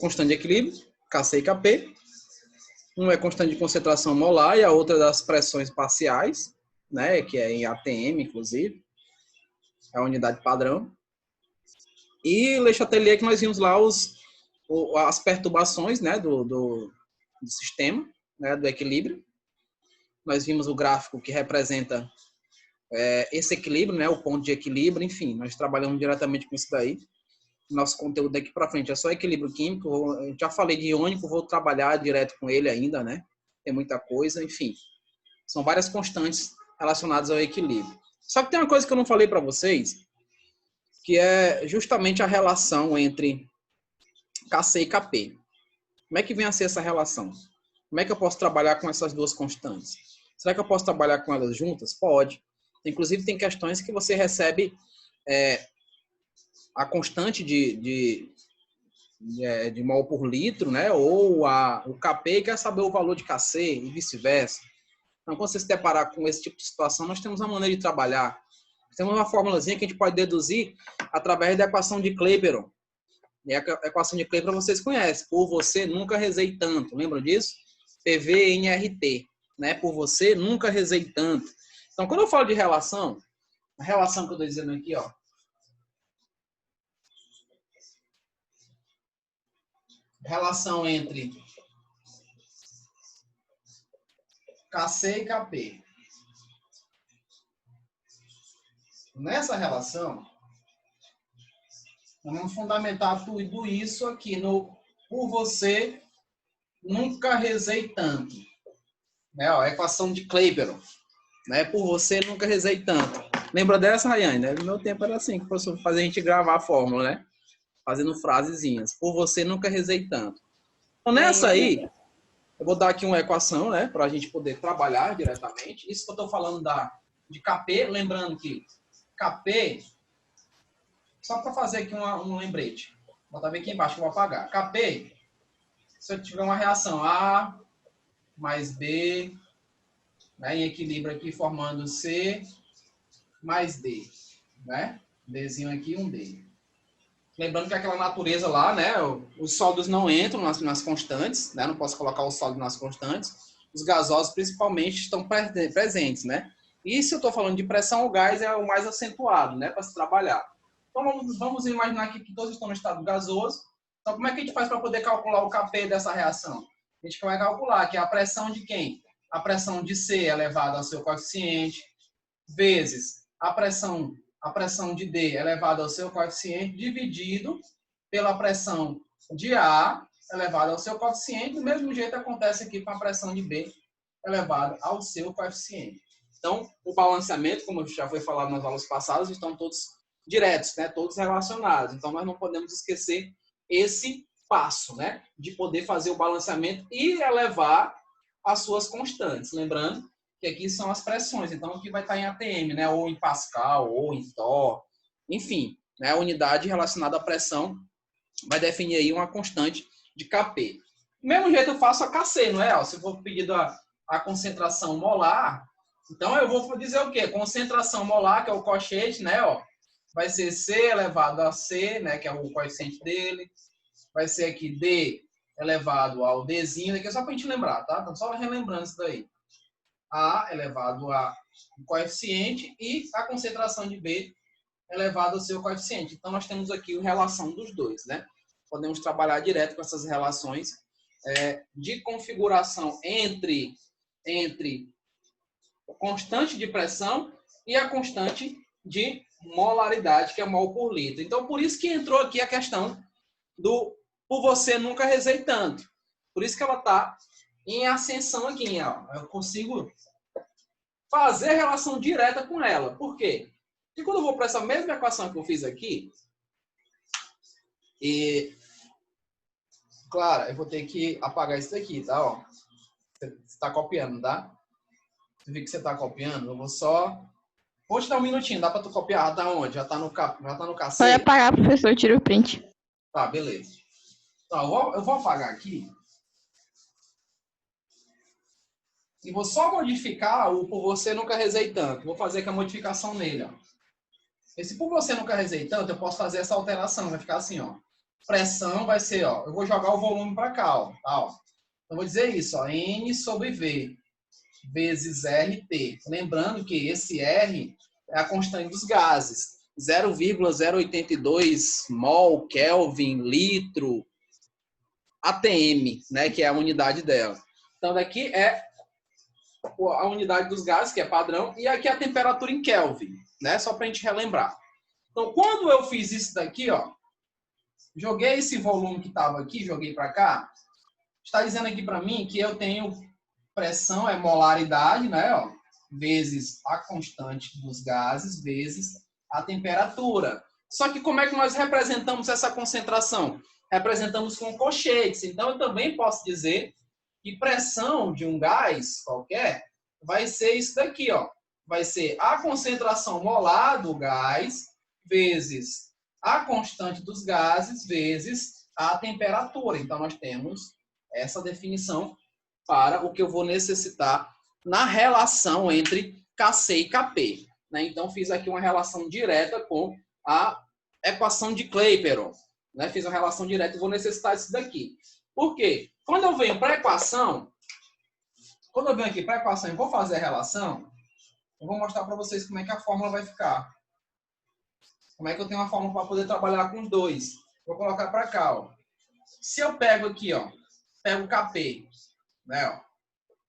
constante de equilíbrio, Kc e Kp. Um é constante de concentração molar e a outra das pressões parciais, né, que é em ATM, inclusive, é a unidade padrão. E Le Chatelier, que nós vimos lá as perturbações, né, do sistema, né, do equilíbrio. Nós vimos o gráfico que representa esse equilíbrio, né, o ponto de equilíbrio, enfim, nós trabalhamos diretamente com isso daí. Nosso conteúdo daqui para frente é só equilíbrio químico. Eu já falei de iônico, vou trabalhar direto com ele ainda, né? Tem muita coisa, enfim. São várias constantes relacionadas ao equilíbrio. Só que tem uma coisa que eu não falei para vocês, que é justamente a relação entre Kc e Kp. Como é que vem a ser essa relação? Como é que eu posso trabalhar com essas duas constantes? Será que eu posso trabalhar com elas juntas? Pode. Inclusive, tem questões que você recebe a constante de mol por litro, né? Ou o Kp e quer saber o valor de Kc e vice-versa. Então, quando você se deparar com esse tipo de situação, nós temos uma maneira de trabalhar. Temos uma formulazinha que a gente pode deduzir através da equação de Clapeyron. E a equação de Clapeyron vocês conhecem. Por você, nunca rezei tanto. Lembram disso? PV-NRT. Né? Por você, nunca rezei tanto. Então, quando eu falo de relação, a relação que eu estou dizendo aqui, ó, relação entre Kc e Kp. Nessa relação, vamos fundamentar tudo isso aqui no por você, nunca rezei tanto. Né? Ó, a equação de Clapeyron. Né? Por você, nunca rezei tanto. Lembra dessa, Rayane? Né? No meu tempo era assim, que o professor fazia a gente gravar a fórmula, né? Fazendo frasezinhas. Por você, nunca rezei tanto. Então, nessa aí, eu vou dar aqui uma equação, né? Para a gente poder trabalhar diretamente. Isso que eu estou falando de Kp, lembrando que Kp, só para fazer aqui um lembrete. Vou botar aqui embaixo que eu vou apagar. Kp, se eu tiver uma reação A mais B, né, em equilíbrio aqui, formando C mais D. Né? Dzinho aqui, um D. Lembrando que aquela natureza lá, né, os sólidos não entram nas constantes, né, não posso colocar o sólido nas constantes. Os gasosos, principalmente, estão presentes, né? E se eu estou falando de pressão, o gás é o mais acentuado, né, para se trabalhar. Então, vamos imaginar aqui que todos estão no estado gasoso. Então, como é que a gente faz para poder calcular o Kp dessa reação? A gente vai calcular que a pressão de quem? A pressão de C elevada ao seu coeficiente, vezes a pressão de D elevada ao seu coeficiente, dividido pela pressão de A elevada ao seu coeficiente. Do mesmo jeito acontece aqui com a pressão de B elevada ao seu coeficiente. Então, o balanceamento, como já foi falado nas aulas passadas, estão todos diretos, né? Todos relacionados. Então, nós não podemos esquecer esse passo, né? De poder fazer o balanceamento e elevar as suas constantes. Lembrando que aqui são as pressões. Então, aqui vai estar em ATM, né? Ou em Pascal, ou em Torr. Enfim, né? A unidade relacionada à pressão vai definir aí uma constante de Kp. Do mesmo jeito eu faço a Kc, não é? Se eu for pedido a concentração molar, então eu vou dizer o quê? Concentração molar, que é o coeficiente, né? Ó, vai ser C elevado a C, né? Que é o coeficiente dele. Vai ser aqui D elevado ao Dzinho. Aqui é só para a gente lembrar, tá? Então, só relembrando isso daí. A elevado a o coeficiente e a concentração de B elevado ao seu coeficiente. Então, nós temos aqui a relação dos dois, né? Podemos trabalhar direto com essas relações de configuração entre a constante de pressão e a constante de molaridade, que é mol por litro. Então, por isso que entrou aqui a questão do por você nunca rezei tanto. Por isso que ela está em ascensão aqui. Ó. Eu consigo fazer relação direta com ela. Por quê? Porque quando eu vou para essa mesma equação que eu fiz aqui, e claro, eu vou ter que apagar isso daqui, tá? Ó, você está copiando, tá? Você vê que você está copiando? Eu vou só... Vou te dar um minutinho, dá para tu copiar? Já tá onde? Já tá no KC? Pode apagar, professor, tira o print. Tá, beleza. Então, eu vou apagar aqui. E vou só modificar o por você nunca rezei tanto. Vou fazer aqui a modificação nele, ó. Esse por você nunca rezei tanto, eu posso fazer essa alteração. Vai ficar assim, ó. pressão vai ser, ó, eu vou jogar o volume para cá, ó, tá, ó. Então, vou dizer isso, ó, N sobre V vezes RT. Lembrando que esse R é a constante dos gases. 0,082 mol, Kelvin, litro, ATM, né, que é a unidade dela. Então, daqui é a unidade dos gases, que é padrão, e aqui é a temperatura em Kelvin, né, só para a gente relembrar. Então, quando eu fiz isso daqui, ó, joguei esse volume que estava aqui, joguei para cá, está dizendo aqui para mim que eu tenho pressão, é molaridade, né, ó, vezes a constante dos gases, vezes a temperatura. Só que como é que nós representamos essa concentração? Representamos com colchetes. Então, eu também posso dizer que pressão de um gás qualquer vai ser isso daqui, ó. Vai ser a concentração molar do gás vezes a constante dos gases vezes a temperatura. Então, nós temos essa definição para o que eu vou necessitar na relação entre Kc e Kp. Né? Então, fiz aqui uma relação direta com a equação de Clapeyron. Né? Fiz uma relação direta e vou necessitar disso daqui. Por quê? Quando eu venho para a equação, e vou fazer a relação, eu vou mostrar para vocês como é que a fórmula vai ficar. Como é que eu tenho uma fórmula para poder trabalhar com os dois. Vou colocar para cá, ó. Se eu pego aqui, ó, pego Kp, né, ó.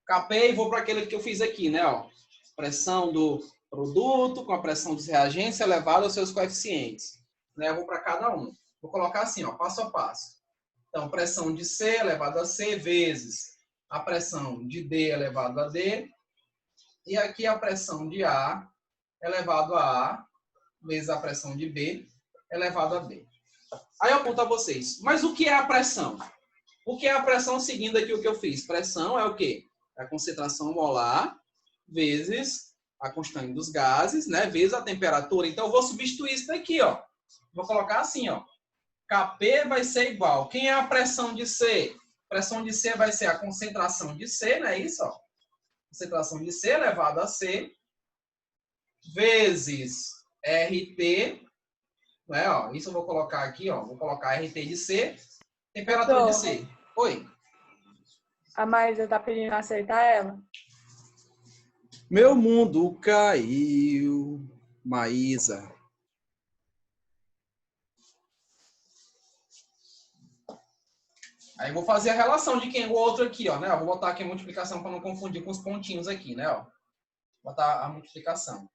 Kp e vou para aquele que eu fiz aqui, né, ó. Pressão do produto com a pressão dos reagentes elevada aos seus coeficientes. Né, eu vou para cada um. Vou colocar assim, ó, passo a passo. Então, pressão de C elevado a C vezes a pressão de D elevado a D. E aqui a pressão de A elevado a A vezes a pressão de B elevado a B. Aí eu aponto a vocês, mas o que é a pressão? O que é a pressão seguindo aqui o que eu fiz? Pressão é o quê? É a concentração molar vezes a constante dos gases, né? Vezes a temperatura. Então, eu vou substituir isso daqui, ó. Vou colocar assim, ó. Kp vai ser igual. Quem é a pressão de C? A pressão de C vai ser a concentração de C, não é isso? Ó? Concentração de C elevado a C vezes RT, né? Ó, isso eu vou colocar aqui, ó. Vou colocar RT de C, temperatura de C. Oi. A Maísa tá pedindo acertar ela? Meu mundo caiu, Maísa. Aí eu vou fazer a relação de quem o outro aqui, ó, né? Eu vou botar aqui a multiplicação para não confundir com os pontinhos aqui, né? Ó. Vou botar a multiplicação.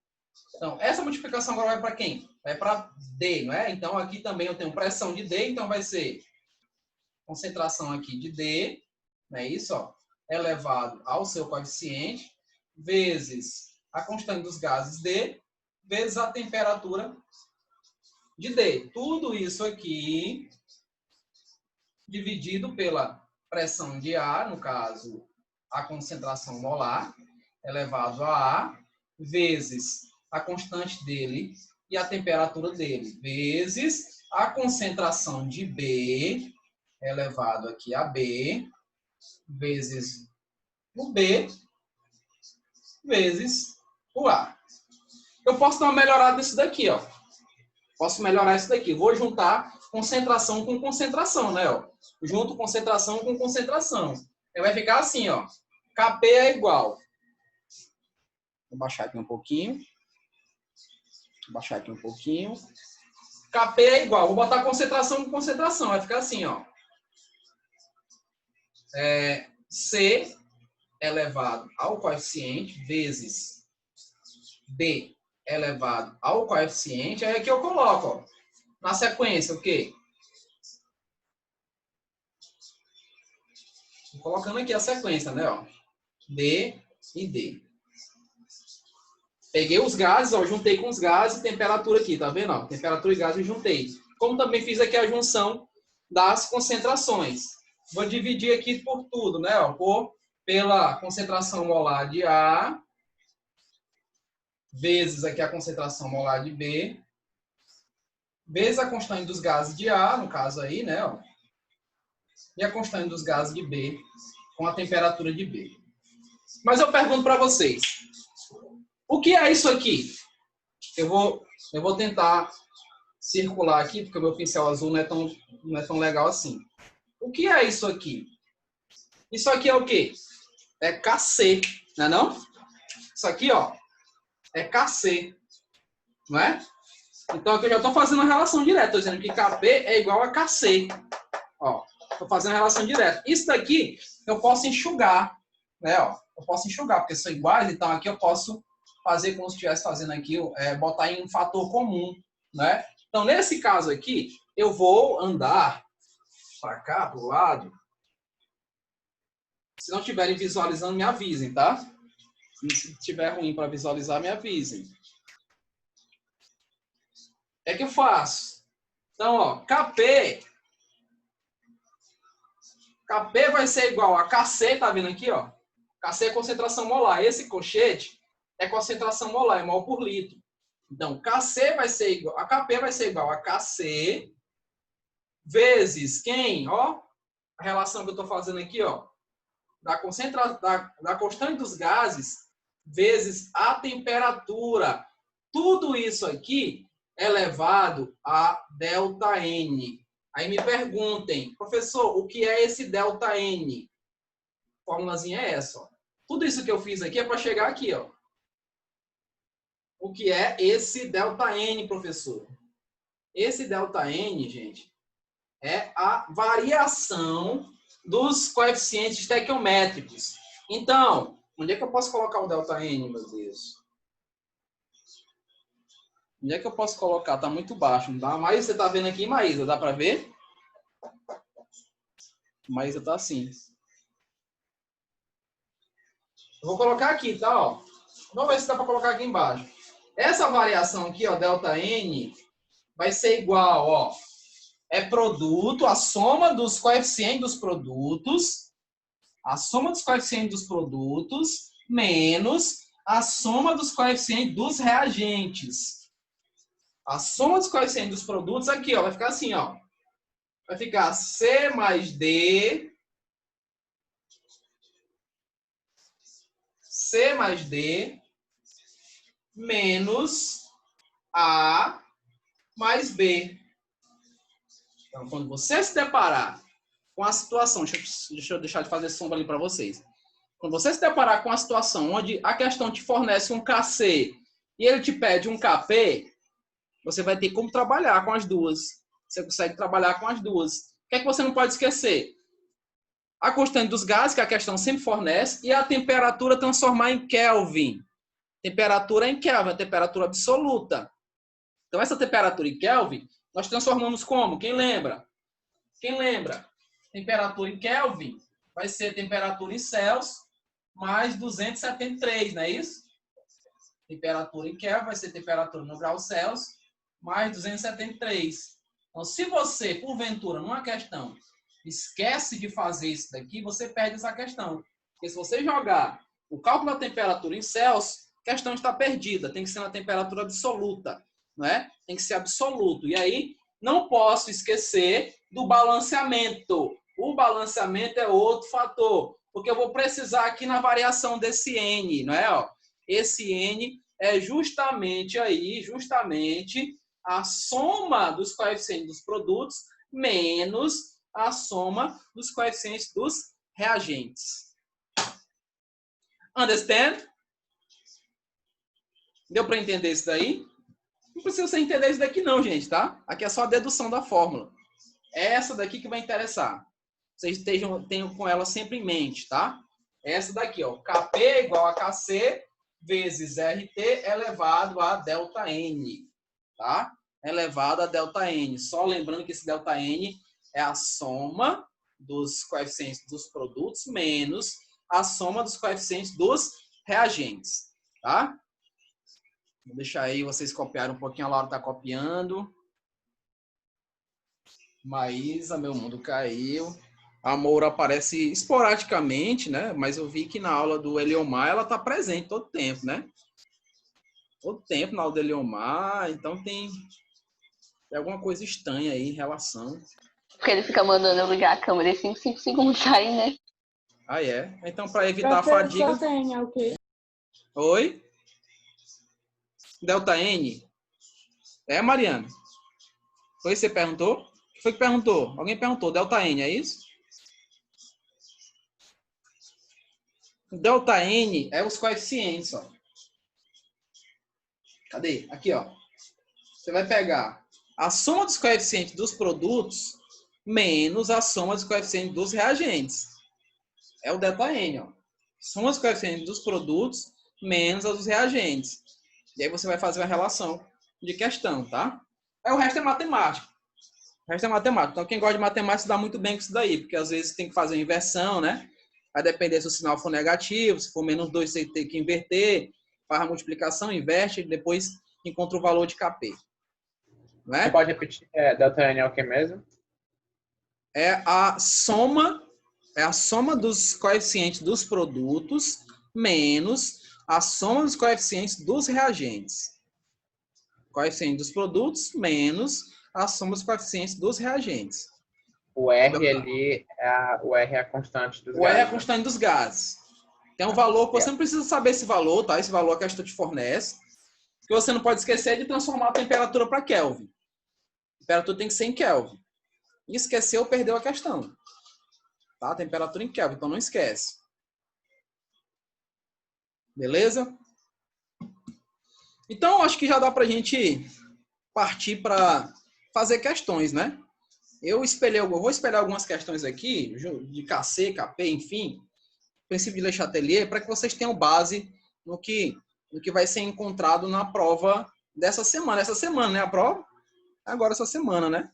Então, essa multiplicação agora vai para quem? Vai para D, não é? Então, aqui também eu tenho pressão de D, então vai ser concentração aqui de D, não é isso? Ó, elevado ao seu coeficiente, vezes a constante dos gases D, vezes a temperatura de D. Tudo isso aqui dividido pela pressão de A, no caso, a concentração molar, elevado a A, vezes a constante dele e a temperatura dele, vezes a concentração de B, elevado aqui a B, vezes o B, vezes o A. Eu posso dar uma melhorada nisso daqui, ó. Posso melhorar isso daqui. Vou juntar concentração com concentração, né? Ó. Junto concentração com concentração. Aí vai ficar assim, ó. Kp é igual. Vou baixar aqui um pouquinho. Vou baixar aqui um pouquinho. Kp é igual. Vou botar concentração com concentração. Vai ficar assim, ó. C elevado ao coeficiente vezes D elevado ao coeficiente. Aí aqui eu coloco, ó, na sequência, o quê? Tô colocando aqui a sequência, né? Ó. D e D. Peguei os gases, ó, juntei com os gases, temperatura aqui, tá vendo? Ó, temperatura e gases eu juntei. Como também fiz aqui a junção das concentrações. Vou dividir aqui por tudo, né? Ó, pela concentração molar de A, vezes aqui a concentração molar de B, vezes a constante dos gases de A, no caso aí, né? Ó, e a constante dos gases de B com a temperatura de B. Mas eu pergunto para vocês, o que é isso aqui? Eu vou tentar circular aqui, porque o meu pincel azul não é tão não é tão legal assim. O que é isso aqui? Isso aqui é o quê? É KC, não é não? Isso aqui, ó, é KC, não é? Então aqui eu já estou fazendo uma relação direta, estou dizendo que KP é igual a KC. Ó, estou fazendo a relação direta. Isso daqui eu posso enxugar, né? Ó, eu posso enxugar, porque são iguais, então aqui eu posso fazer como se estivesse fazendo aqui, botar em um fator comum, né? Então, nesse caso aqui, eu vou andar para cá, para o lado. Se não estiverem visualizando, me avisem, tá? Se estiver ruim para visualizar, me avisem. É que eu faço. Então, ó, KP vai ser igual a KC, tá vendo aqui, ó? KC é concentração molar. Esse colchete é concentração molar, é mol por litro. Então, KC vai ser igual, a KP vai ser igual a KC vezes quem? Ó, a relação que eu estou fazendo aqui, ó, da constante dos gases vezes a temperatura. Tudo isso aqui é elevado a ΔN. Aí me perguntem, professor, o que é esse ΔN? A formulazinha é essa, ó. Tudo isso que eu fiz aqui é para chegar aqui, ó. O que é esse ΔN, professor? Esse ΔN, gente, é a variação dos coeficientes estequiométricos. Então, onde é que eu posso colocar o ΔN, meu Deus? Onde é que eu posso colocar? Tá muito baixo, não dá? Mas você tá vendo aqui, Maísa, dá para ver? Maísa tá assim. Eu vou colocar aqui, tá? Ó. Vamos ver se dá para colocar aqui embaixo. Essa variação aqui, ó, ΔN, vai ser igual, ó, é produto, a soma dos coeficientes dos produtos, menos a soma dos coeficientes dos reagentes. A soma dos coeficientes dos produtos aqui, ó, vai ficar assim, ó. Vai ficar C mais D menos A mais B. Então, quando você se deparar com a situação, deixa eu deixar de fazer sombra ali para vocês. Quando você se deparar com a situação onde a questão te fornece um KC e ele te pede um KP, você vai ter como trabalhar com as duas. Você consegue trabalhar com as duas. O que é que você não pode esquecer? A constante dos gases, que a questão sempre fornece, e a temperatura transformar em Kelvin. Temperatura em Kelvin, a temperatura absoluta. Então, essa temperatura em Kelvin, nós transformamos como? Quem lembra? Temperatura em Kelvin vai ser temperatura em Celsius mais 273, não é isso? Temperatura em Kelvin vai ser temperatura no grau Celsius mais 273. Então, se você, porventura, numa questão, esquece de fazer isso daqui, você perde essa questão. Porque se você jogar o cálculo da temperatura em Celsius, a questão está perdida. Tem que ser na temperatura absoluta, não é? Tem que ser absoluto. E aí, não posso esquecer do balanceamento. O balanceamento é outro fator, porque eu vou precisar aqui na variação desse N, não é? Ó, esse N é justamente a soma dos coeficientes dos produtos menos a soma dos coeficientes dos reagentes. Understand? Deu para entender isso daí? Não precisa você entender isso daqui não, gente, tá? Aqui é só a dedução da fórmula. É essa daqui que vai interessar. Vocês tenham com ela sempre em mente, tá? Essa daqui, ó. Kp igual a Kc vezes RT elevado a ΔN, tá? Elevado a ΔN. Só lembrando que esse ΔN é a soma dos coeficientes dos produtos menos a soma dos coeficientes dos reagentes, tá? Vou deixar aí vocês copiarem um pouquinho. A Laura está copiando. Maísa, meu mundo caiu. A Moura aparece esporadicamente, né? Mas eu vi que na aula do Eliomar ela está presente todo tempo, né? Todo tempo na aula do Eliomar. Então tem alguma coisa estranha aí em relação. Porque ele fica mandando eu ligar a câmera e 5 segundos saem, né? Ah, é? Então, para evitar a fadiga... Tem, é o quê? Oi? ΔN? É, Mariana? Foi isso que você perguntou? Foi que perguntou? Alguém perguntou. Delta N, é isso? Delta N é os coeficientes, ó. Cadê? Aqui, ó. Você vai pegar a soma dos coeficientes dos produtos menos a soma dos coeficientes dos reagentes. É o delta N, ó. Soma dos coeficientes dos produtos menos a dos reagentes. E aí você vai fazer uma relação de questão, tá? Aí o resto é matemática. O resto é matemática. Então, quem gosta de matemática se dá muito bem com isso daí, porque às vezes tem que fazer uma inversão, né? Vai depender se o sinal for negativo, se for -2, você tem que inverter, faz a multiplicação, inverte, depois encontra o valor de Kp. Não é? Você pode repetir? Delta N é o que mesmo? É a soma dos coeficientes dos produtos menos a soma dos coeficientes dos reagentes. Coeficiente dos produtos menos a soma dos coeficientes dos reagentes. O R ali, o R é a constante dos O gases. R é a constante dos gases. Tem um valor que você não precisa saber esse valor, tá? Esse valor que a questão te fornece. O que você não pode esquecer é de transformar a temperatura para Kelvin. A temperatura tem que ser em Kelvin. E esqueceu, perdeu a questão. Tá? A temperatura em Kelvin, então não esquece. Beleza? Então, acho que já dá para a gente partir para fazer questões, né? Eu vou espelhar algumas questões aqui, de KC, KP, enfim, princípio de Le Chatelier, para que vocês tenham base no que vai ser encontrado na prova dessa semana. Essa semana, né? A prova? Agora essa semana, né?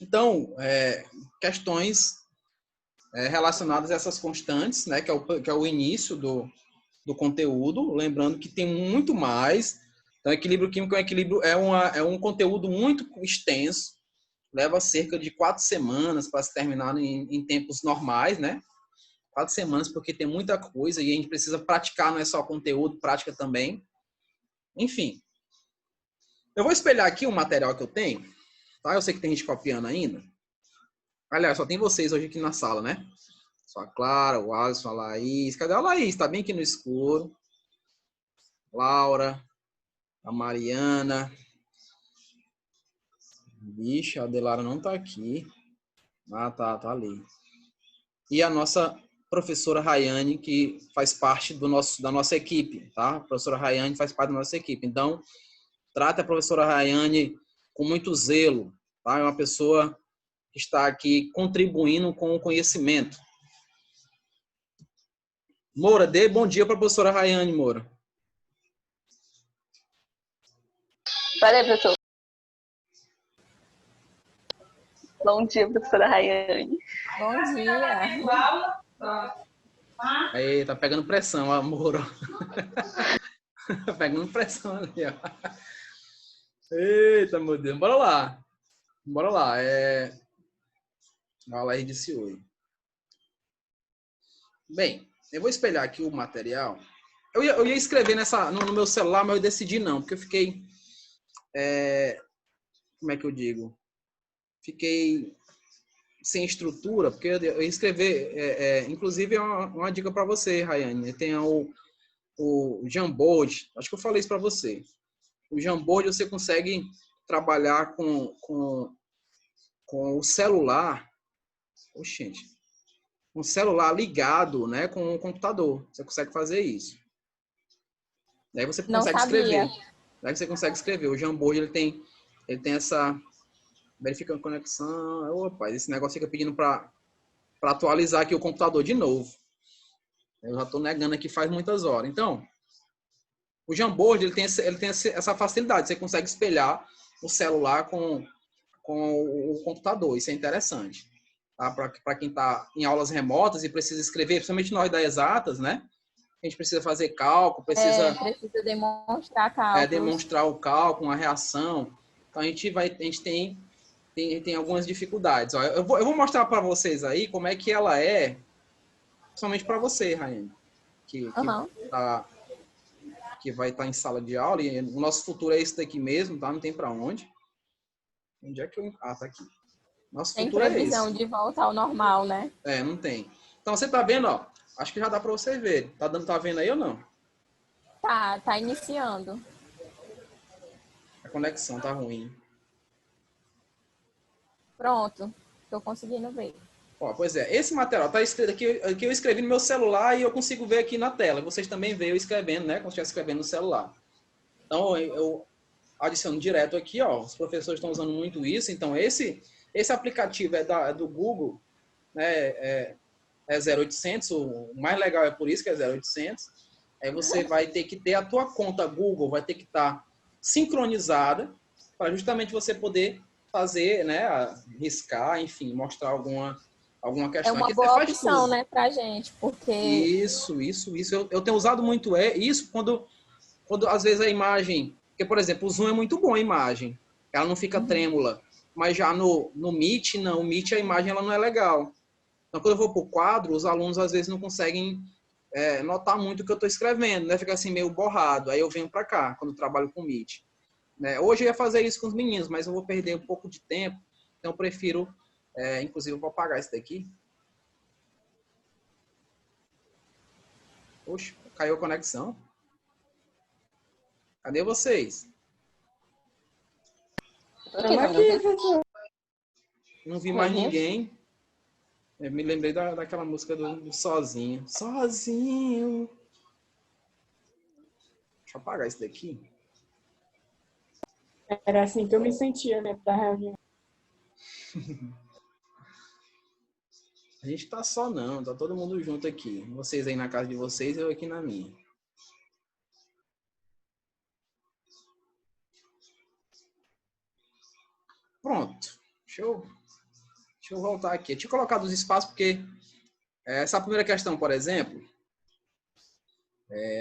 Então, questões relacionadas a essas constantes, né? Que é o início do conteúdo. Lembrando que tem muito mais. Então, equilíbrio químico é um conteúdo muito extenso. Leva cerca de 4 semanas para se terminar em tempos normais, né? 4 semanas, porque tem muita coisa e a gente precisa praticar, não é só conteúdo, prática também. Enfim. Eu vou espelhar aqui um material que eu tenho, tá? Eu sei que tem gente copiando ainda. Aliás, só tem vocês hoje aqui na sala, né? Só a Clara, o Alisson, a Laís. Cadê a Laís? Tá bem aqui no escuro. Laura, a Mariana. Bicho, a Adelara não tá aqui. Ah, tá ali. E a nossa professora Rayane, que faz parte da nossa equipe, tá? A professora Rayane faz parte da nossa equipe. Então, trata a professora Rayane com muito zelo, tá? É uma pessoa que está aqui contribuindo com o conhecimento. Moura, dê bom dia para a professora Rayane, Moura. Valeu, professor. Bom dia, professora Rayane. Bom dia. Aí, tá pegando pressão, a Moura. Tá pegando pressão ali, ó. Eita, meu Deus. Bora lá. A Laís disse oi. Bem, eu vou espelhar aqui o material. Eu ia escrever no meu celular, mas eu decidi não, porque eu fiquei... como é que eu digo? Fiquei sem estrutura, porque eu ia escrever... inclusive, é uma dica para você, Rayane. Tem o Jamboard. Acho que eu falei isso para você. O Jamboard, você consegue trabalhar com o celular. Oxente. Com o celular ligado, né, com o computador. Você consegue fazer isso. Daí você consegue escrever. Daí você consegue escrever. O Jamboard, ele tem essa... Verificando conexão. Opa, esse negócio fica pedindo para atualizar aqui o computador de novo. Eu já estou negando aqui faz muitas horas. Então, o Jamboard, ele tem essa facilidade. Você consegue espelhar o celular com o computador. Isso é interessante. Tá? Para quem está em aulas remotas e precisa escrever, principalmente nós da exatas, né? A gente precisa fazer cálculo, precisa demonstrar cálculos. Demonstrar o cálculo, a reação. Então, a gente tem algumas dificuldades. Ó, eu vou mostrar para vocês aí como é que ela é, principalmente para você, Raine, que vai estar em sala de aula, e o nosso futuro é esse daqui mesmo, tá? Não tem para onde. Onde é que eu... Ah, tá aqui. Nosso tem futuro é esse. Tem previsão de volta ao normal, né? Não tem. Então, você tá vendo, ó, acho que já dá para você ver. Tá vendo aí ou não? Tá iniciando. A conexão tá ruim. Pronto. Tô conseguindo ver. Ó, pois é, esse material tá escrito aqui eu escrevi no meu celular e eu consigo ver aqui na tela. Vocês também veem eu escrevendo, né? Como se estivesse escrevendo no celular. Então, eu adiciono direto aqui, ó. Os professores estão usando muito isso. Então, esse aplicativo é do Google, né? É 0800. O mais legal é por isso que é 0800. Aí você vai ter que ter a tua conta Google, vai ter que estar sincronizada para justamente você poder fazer, né? Riscar, enfim, mostrar alguma É questão. uma Aqui você boa faz opção, tudo. né, pra gente, porque Isso. Eu tenho usado muito isso quando às vezes a imagem... Porque, por exemplo, o Zoom é muito bom a imagem. Ela não fica trêmula. Mas já no Meet, não. O Meet, a imagem ela não é legal. Então, quando eu vou para o quadro, os alunos às vezes não conseguem notar muito o que eu estou escrevendo, né? Fica assim meio borrado. Aí eu venho para cá, quando eu trabalho com Meet. Né? Hoje eu ia fazer isso com os meninos, mas eu vou perder um pouco de tempo. Então, eu prefiro... inclusive, eu vou apagar isso daqui. Oxe, caiu a conexão. Cadê vocês? Tô aqui, Estamos tá me aqui, ouvindo? professor. Não vi mais Uhum. ninguém. Eu me lembrei daquela música do Sozinho. Sozinho. Deixa eu apagar isso daqui. Era assim que eu me sentia dentro da reunião. A gente tá só não, tá todo mundo junto aqui. Vocês aí na casa de vocês, eu aqui na minha. Pronto. Deixa eu voltar aqui. Eu tinha colocado os espaços porque essa primeira questão, por exemplo,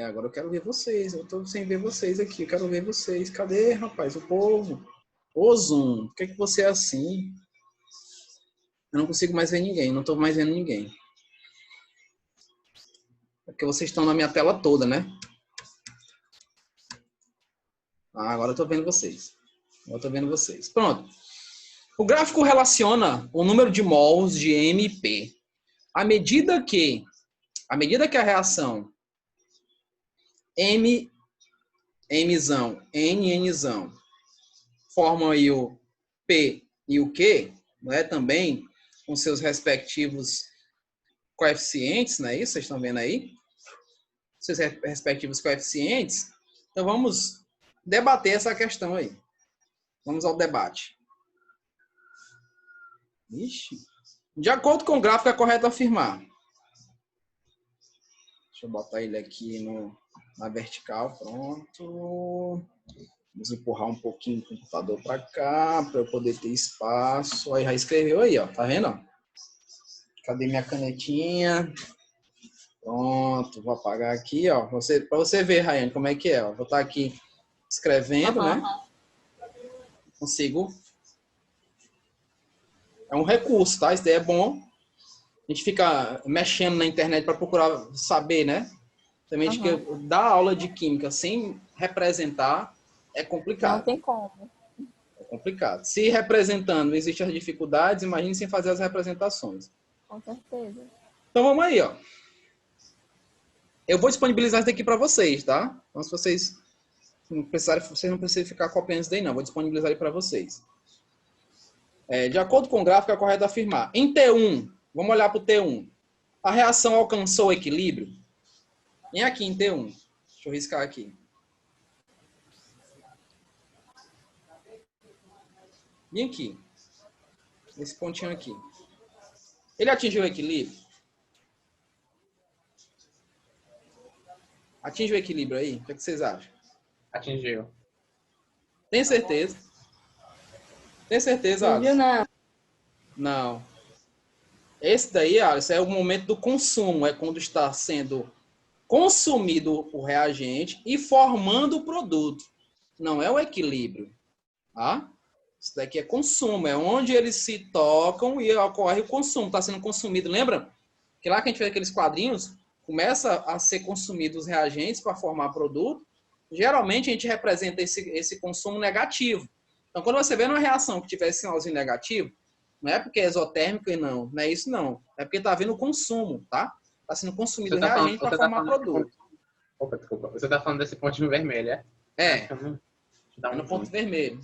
agora eu quero ver vocês. Eu tô sem ver vocês aqui. Eu quero ver vocês. Cadê, rapaz, o povo? Ô, Zoom, por que você é assim? Eu não consigo mais ver ninguém. Não tô mais vendo ninguém. É porque vocês estão na minha tela toda, né? Agora eu tô vendo vocês. Pronto. O gráfico relaciona o número de mols de MP. À medida que a reação Mzão, NNzão, formam aí o P e o Q, né, também com seus respectivos coeficientes, não é isso? Vocês estão vendo aí? Seus respectivos coeficientes. Então, vamos debater essa questão aí. Vamos ao debate. Ixi. De acordo com o gráfico, é correto afirmar. Deixa eu botar ele aqui na vertical. Pronto. Vamos empurrar um pouquinho o computador para cá, para eu poder ter espaço. Aí já escreveu aí, ó. Tá vendo? Cadê minha canetinha? Pronto, vou apagar aqui, ó. Para você ver, Rayane, como é que é. Ó. Vou estar aqui escrevendo, né? Consigo. É um recurso, tá? Isso daí é bom. A gente fica mexendo na internet para procurar saber, né? Também que dar aula de química sem representar é complicado. não tem como. É complicado. Se representando existem as dificuldades, imagine sem fazer as representações. Com certeza. Então vamos aí, ó. Eu vou disponibilizar isso daqui para vocês, tá? Então se vocês não precisarem, vocês não precisam ficar copiando isso daí, não. Vou disponibilizar ele para vocês. De acordo com o gráfico, é correto afirmar. Em T1, vamos olhar para o T1. A reação alcançou o equilíbrio? Vem aqui em T1. Deixa eu riscar aqui. Vem aqui. Esse pontinho aqui. Ele atingiu o equilíbrio? Atinge o equilíbrio aí? O que vocês acham? Atingiu. Tem certeza? Tem certeza, Não viu, Alisson? não. Não. Esse daí, Alisson, é o momento do consumo. É quando está sendo consumido o reagente e formando o produto. Não é o equilíbrio. Tá? Isso daqui é consumo. É onde eles se tocam e ocorre o consumo. Está sendo consumido. Lembra? Que lá que a gente fez aqueles quadrinhos, começa a ser consumido os reagentes para formar produto. Geralmente a gente representa esse consumo negativo. Então, quando você vê uma reação que tiver esse sinalzinho negativo, não é porque é exotérmico e não é isso não. É porque está havendo consumo, tá? Está sendo consumido reagente para formar produto. Opa, desculpa. Você está falando desse pontinho vermelho, é? É no ponto vermelho.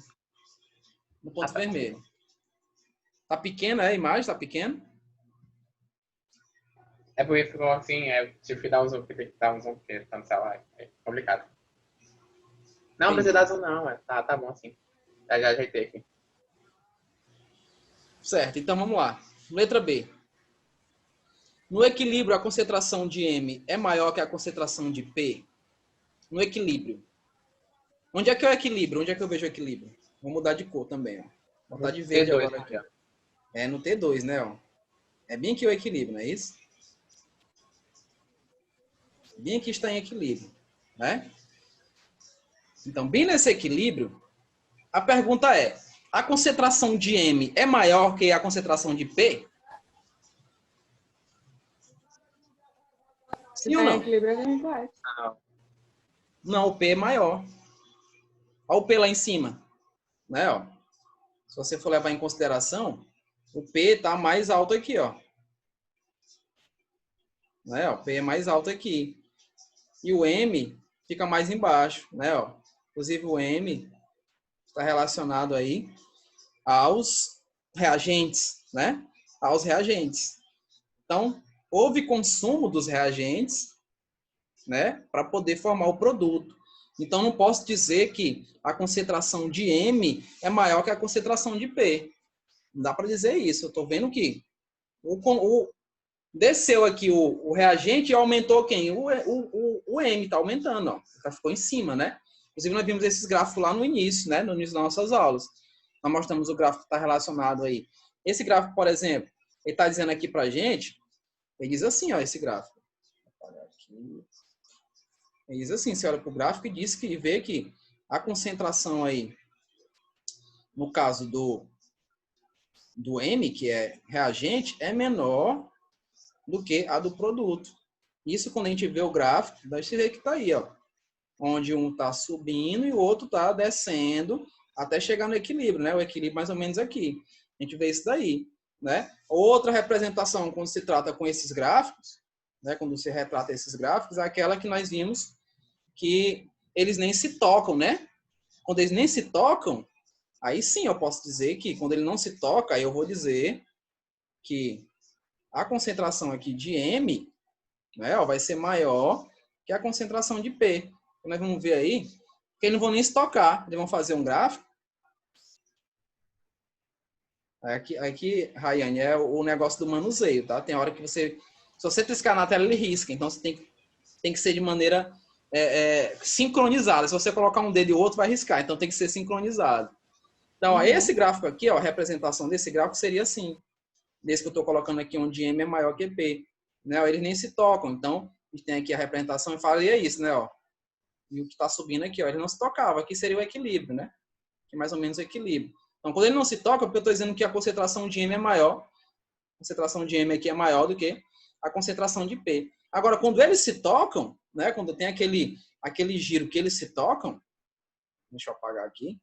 No ponto vermelho. Tá pequena a imagem? Tá pequena? É porque ficou assim, tive que dar um zoom, que tem que dar um zoom, porque tá no celular. É complicado. Não, não precisa dar zoom não, tá bom assim. Já ajeitei aqui. Certo, então vamos lá. Letra B. No equilíbrio, a concentração de M é maior que a concentração de P? No equilíbrio. Onde é que é o equilíbrio? Onde é que eu vejo o equilíbrio? Vou mudar de cor também, ó. Vou botar de verde T2 agora aqui. aqui, ó. É no T2, né, ó. É bem aqui o equilíbrio, não é isso? Bem aqui está em equilíbrio, né? Então, bem nesse equilíbrio, a pergunta é: a concentração de M é maior que a concentração de P? Se Sim ou tá em não? equilíbrio, a gente vai. Não. Não, o P é maior. Olha o P lá em cima, né, ó. Se você for levar em consideração, o P está mais alto aqui, ó. Né, ó. O P é mais alto aqui. E o M fica mais embaixo, né, ó. Inclusive o M está relacionado aí aos reagentes, né? Aos reagentes. Então, houve consumo dos reagentes, né, para poder formar o produto. Então, não posso dizer que a concentração de M é maior que a concentração de P. Não dá para dizer isso. Eu estou vendo que desceu aqui o reagente e aumentou quem? O M está aumentando, ó. Ficou em cima, né? Inclusive, nós vimos esses gráficos lá no início, né? No início das nossas aulas. Nós mostramos o gráfico que está relacionado aí. Esse gráfico, por exemplo, ele está dizendo aqui para a gente, ele diz assim, ó, esse gráfico. Ele diz assim, você olha para o gráfico e diz que vê que a concentração aí, no caso do M, que é reagente, é menor do que a do produto. Isso quando a gente vê o gráfico, a gente vê que está aí, ó, onde um está subindo e o outro está descendo até chegar no equilíbrio, né? O equilíbrio mais ou menos aqui. A gente vê isso daí, né? Outra representação quando se trata com esses gráficos, né? Quando se retrata esses gráficos, é aquela que nós vimos que eles nem se tocam, né? Quando eles nem se tocam, aí sim eu posso dizer que quando ele não se toca, aí eu vou dizer que a concentração aqui de M, né, ó, vai ser maior que a concentração de P. Então, nós vamos ver aí, que eles não vão nem se tocar. Eles vão fazer um gráfico. Aqui, Rayane, é o negócio do manuseio, tá? Tem hora que você... Se você triscar na tela, ele risca. Então, você tem que ser de maneira sincronizada. Se você colocar um dedo e o outro, vai riscar. Então, tem que ser sincronizado. Então, ó, esse gráfico aqui, ó, a representação desse gráfico seria assim. Desse que eu estou colocando aqui, onde M é maior que P. Né? Ó, eles nem se tocam. Então, a gente tem aqui a representação e faria isso, né? Ó. E o que está subindo aqui, ó, ele não se tocava. Aqui seria o equilíbrio, né? Aqui mais ou menos o equilíbrio. Então, quando ele não se toca, porque eu estou dizendo que a concentração de M é maior. A concentração de M aqui é maior do que a concentração de P. Agora, quando eles se tocam, né? Quando tem aquele giro que eles se tocam, deixa eu apagar aqui.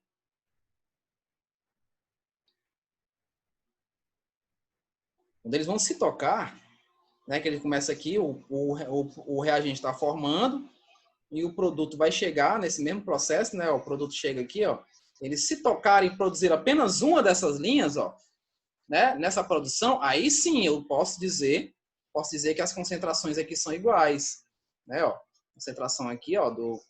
Quando eles vão se tocar, né, que ele começa aqui, o reagente está formando e o produto vai chegar nesse mesmo processo, né? O produto chega aqui, ó. Eles se tocarem e produzir apenas uma dessas linhas, ó, né? Nessa produção, aí sim eu posso dizer que as concentrações aqui são iguais, né? Ó, concentração aqui, ó, do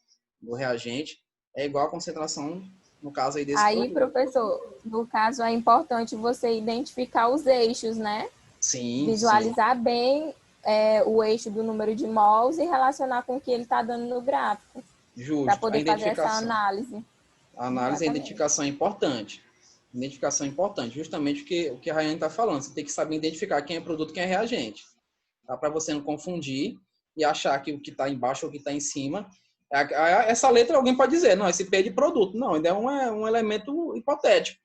reagente é igual à concentração no caso aí desse Aí, produto. professor, no caso é importante você identificar os eixos, né? Sim, Visualizar bem o eixo do número de mols e relacionar com o que ele está dando no gráfico, para justo. A poder fazer essa identificação. análise. A análise e a Exatamente. identificação é importante. Identificação é importante, justamente o que a Rayane está falando. Você tem que saber identificar quem é produto e quem é reagente. Tá? Para você não confundir e achar que o que está embaixo ou o que está em cima. Essa letra alguém pode dizer, não, esse P é de produto. Não, ainda é um elemento hipotético.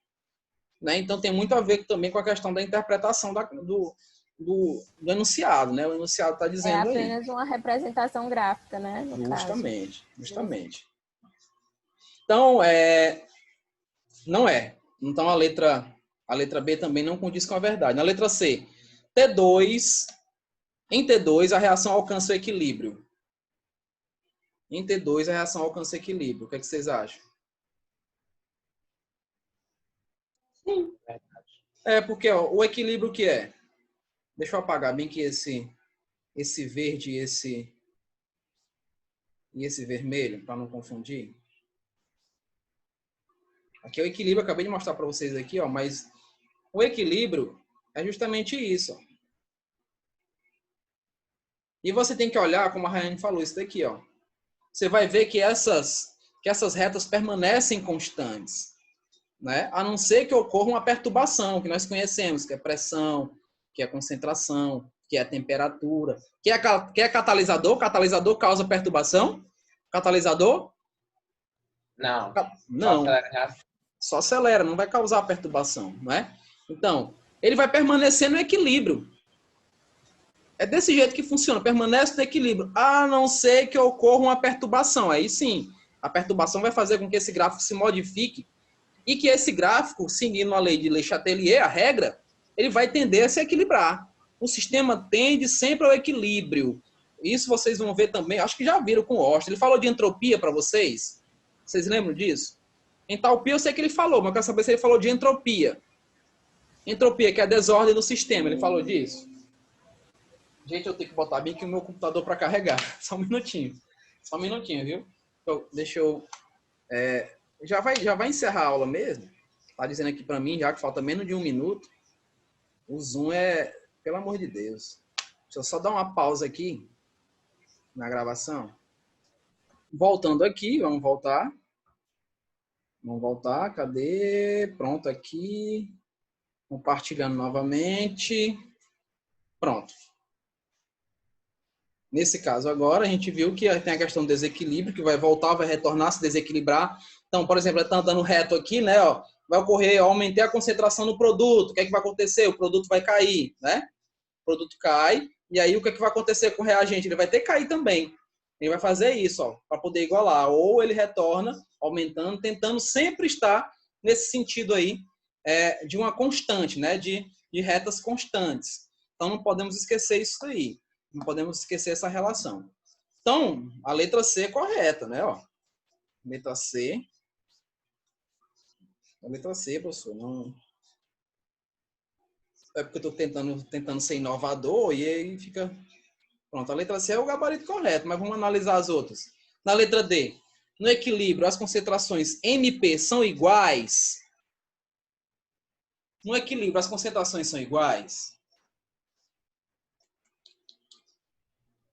Né? Então tem muito a ver também com a questão da interpretação do enunciado. Né? O enunciado está É dizendo aí. apenas uma representação gráfica, né? No caso. Justamente. Então, não é. Então, a letra B também não condiz com a verdade. Na letra C, em T2, a reação alcança o equilíbrio. Em T2, a reação alcança o equilíbrio. O que, é que vocês acham? Sim. Verdade. É, porque ó, o equilíbrio que é? Deixa eu apagar bem que esse verde e esse vermelho, para não confundir. Aqui é o equilíbrio, eu acabei de mostrar para vocês aqui, ó, mas o equilíbrio é justamente isso. Ó. E você tem que olhar, como a Rayane falou, isso daqui, ó. Você vai ver que essas retas permanecem constantes, né? A não ser que ocorra uma perturbação, que nós conhecemos, que é pressão, que é concentração, que é temperatura, que é catalisador. Catalisador causa perturbação? Catalisador? Não. Não. Só acelera, não vai causar perturbação, não é? Então, ele vai permanecer no equilíbrio. É desse jeito que funciona, permanece no equilíbrio, a não ser que ocorra uma perturbação. Aí sim, a perturbação vai fazer com que esse gráfico se modifique e que esse gráfico, seguindo a lei de Le Chatelier, a regra, ele vai tender a se equilibrar. O sistema tende sempre ao equilíbrio. Isso vocês vão ver também, acho que já viram com o Austin. Ele falou de entropia para vocês? Vocês lembram disso? Entalpia eu sei que ele falou, mas eu quero saber se ele falou de entropia. Entropia, que é a desordem do sistema, ele falou disso? Gente, eu tenho que botar bem aqui o meu computador para carregar. Só um minutinho. Só um minutinho, viu? Então, deixa eu... Já vai encerrar a aula mesmo? Tá dizendo aqui para mim, já que falta menos de 1 minuto. O Zoom é... Pelo amor de Deus. Deixa eu só dar uma pausa aqui na gravação. Voltando aqui, vamos voltar. Vamos voltar, cadê? Pronto, aqui. Compartilhando novamente. Pronto. Nesse caso agora, a gente viu que tem a questão do desequilíbrio, que vai voltar, vai retornar, se desequilibrar. Então, por exemplo, está andando reto aqui, né? Ó, vai ocorrer, aumentar a concentração no produto. O que é que vai acontecer? O produto vai cair, né? O produto cai, e aí o que é que vai acontecer com o reagente? Ele vai ter que cair também. Ele vai fazer isso, ó, para poder igualar. Ou ele retorna, aumentando, tentando sempre estar nesse sentido aí, de uma constante, né? De retas constantes. Então, não podemos esquecer isso aí. Não podemos esquecer essa relação. Então, a letra C é correta, né? Ó, letra C. A letra C, professor, não... É porque eu estou tentando ser inovador e aí fica... Pronto, a letra C é o gabarito correto, mas vamos analisar as outras. Na letra D, no equilíbrio, as concentrações MP são iguais? No equilíbrio, as concentrações são iguais?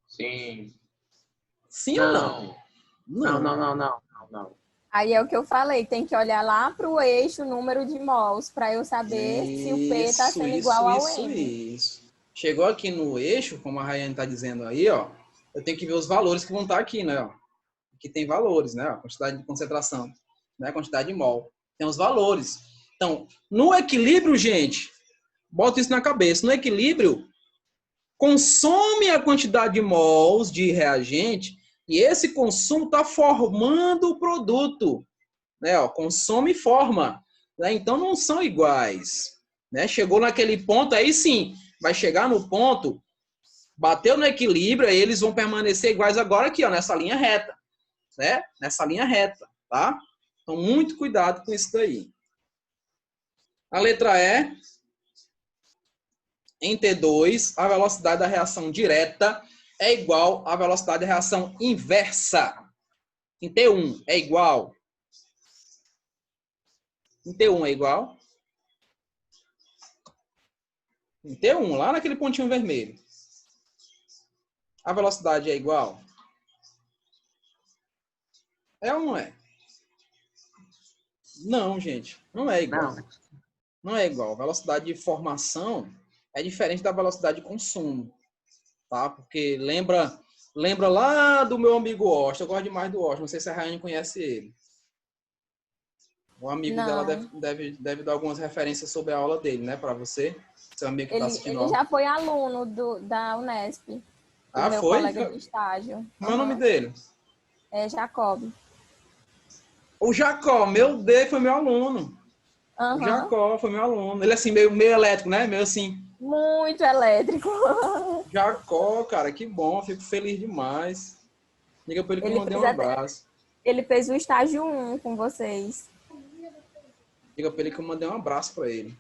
Sim. Sim ou não? Não. Aí é o que eu falei, tem que olhar lá para o eixo, número de mols, para eu saber se o P está sendo igual ao M. Isso. Chegou aqui no eixo, como a Rayane está dizendo aí, ó, eu tenho que ver os valores que vão estar aqui, né? Ó. Aqui tem valores, né? A quantidade de concentração, né? A quantidade de mol. Tem os valores. Então, no equilíbrio, gente, bota isso na cabeça. No equilíbrio, consome a quantidade de mols de reagente e esse consumo está formando o produto. Né? Ó, consome e forma. Né? Então, não são iguais. Né? Chegou naquele ponto, aí sim, vai chegar no ponto, bateu no equilíbrio, aí eles vão permanecer iguais agora aqui, ó, nessa linha reta. Né? Nessa linha reta. Tá? Então, muito cuidado com isso daí. A letra E, em T2, a velocidade da reação direta é igual à velocidade da reação inversa. Em T1 é igual. Em T1 é igual. Em T1, lá naquele pontinho vermelho. A velocidade é igual? É ou não é? Não, gente. Não é igual. Não é igual. A velocidade de formação é diferente da velocidade de consumo. Tá? Porque lembra lá do meu amigo Austin. Eu gosto demais do Austin. Não sei se a Rayane conhece ele. O amigo dela deve dar algumas referências sobre a aula dele, né? Para você. Seu amigo que está assistindo. Ele já foi aluno da Unesp. Ah, meu foi? Colega de estágio. Qual é o nome dele? É Jacob. O Jacó, meu Deus, foi meu aluno. O Jacó foi meu aluno. Ele é assim, meio elétrico, né? Meio assim. Muito elétrico. Jacó, cara, que bom. Fico feliz demais. Liga pra ele que eu mandei um abraço. Ele fez o estágio 1 com vocês. Liga pra ele que eu mandei um abraço pra ele.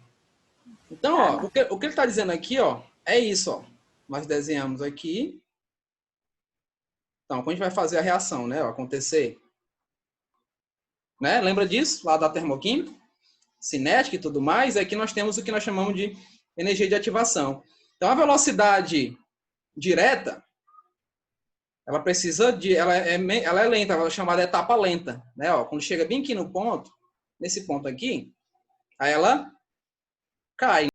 Então, ó, o que ele está dizendo aqui, ó, é isso, ó. Nós desenhamos aqui. Então, quando a gente vai fazer a reação, né, ó, acontecer, né? Lembra disso? Lá da termoquímica, cinética e tudo mais. Aqui nós temos o que nós chamamos de energia de ativação. Então, a velocidade direta, ela precisa de, ela é lenta, ela é chamada etapa lenta, né? Ó, quando chega bem aqui no ponto, nesse ponto aqui, aí ela cai,